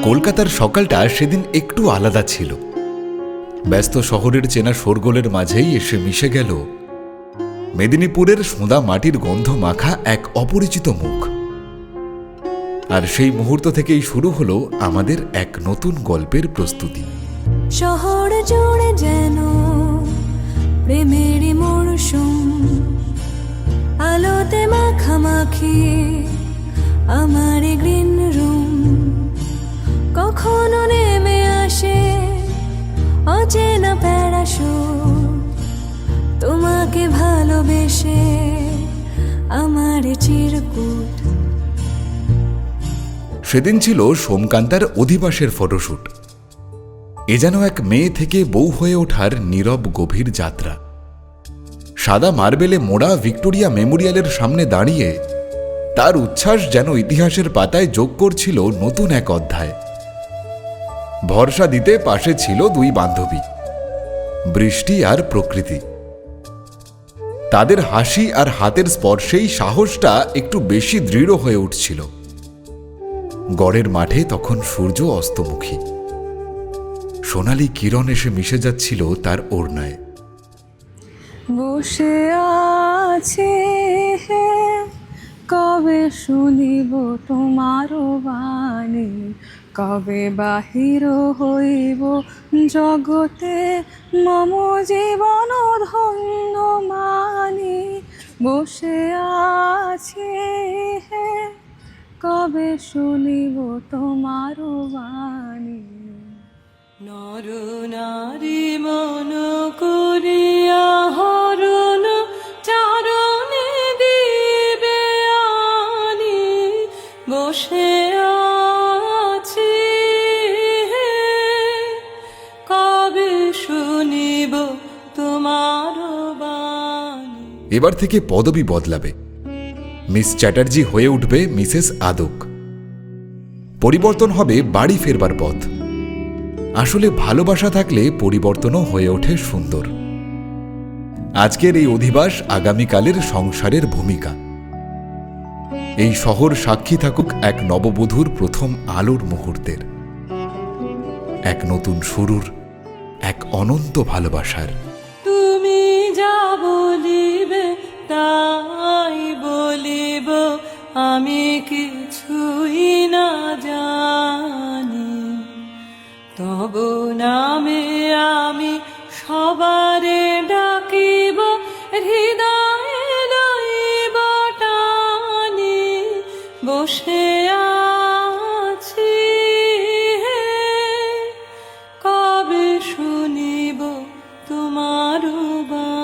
কলকাতার সকালটা সেদিন একটু আলাদা ছিল। ব্যস্ত শহরের চেনা শোরগোলের মাঝেই এসে মিশে গেল মেদিনীপুরের সোঁদা মাটির গন্ধ মাখা এক অপরিচিত মুখ। আর সেই মুহূর্ত থেকেই শুরু হলো আমাদের এক নতুন গল্পের প্রস্তুতি। শহর জুড়ে যেন প্রেমের মরশুম, আলোতে মাখামাখি আমার গ্রিন রুম। কখনো নেমে আসে অচেনা প্যারাশুট, তোমাকে ভালোবেসে আমার চিরকুট। সেদিন ছিল সোমকান্তার অধিবাসের ফটোশ্যুট। এ যেন এক মেয়ে থেকে বউ হয়ে ওঠার নীরব গভীর যাত্রা। সাদা মার্বেলে মোড়া ভিক্টোরিয়া মেমোরিয়ালের সামনে দাঁড়িয়ে তার উচ্ছ্বাস যেন ইতিহাসের পাতায় যোগ করছিল নতুন এক অধ্যায়। ভরসা দিতে পাশে ছিল দুই বান্ধবী, বৃষ্টি আর প্রকৃতি। তাদের হাসি আর হাতের স্পর্শেই সাহসটা একটু বেশি দৃঢ় হয়ে উঠছিল। গড়ের মাঠে তখন সূর্য অস্তমুখী। সোনালি কিরণ এসে মিশে যাচ্ছিল তার ওড়নায়। বসে আছে কবে শুনিব তোমার বাণী, কবে বাহির হইব জগতে মম জীবন ধন্য মানি। বসে আছে কবে শুনিব তোমার বাণী। নর নারী মন করিয়া হরণ চারণে দিবে আনি। বসে আছি কবে শুনিব তোমার বাণী। এবার থেকে পদবি বদলাবে। মিস চ্যাটার্জি হয়ে উঠবে মিসেস আদক। পরিবর্তন হবে বাড়ি ফেরবার পথ। আসলে ভালোবাসা থাকলে পরিবর্তনও হয়ে ওঠে সুন্দর। আজকের এই অধিবাস আগামীকালের সংসারের ভূমিকা। এই শহর সাক্ষী থাকুক এক নববধূর প্রথম আলোর মুহূর্তের, এক নতুন শুরুর, এক অনন্ত ভালোবাসার। তুমি যা বলিবে তাই বলিব, আমি কিছুই না জানি। তব নামে আমি সবারে ডাকিব, হৃদয়ে লইব টানি। বসে আছি কবে শুনিব তোমার বাণী।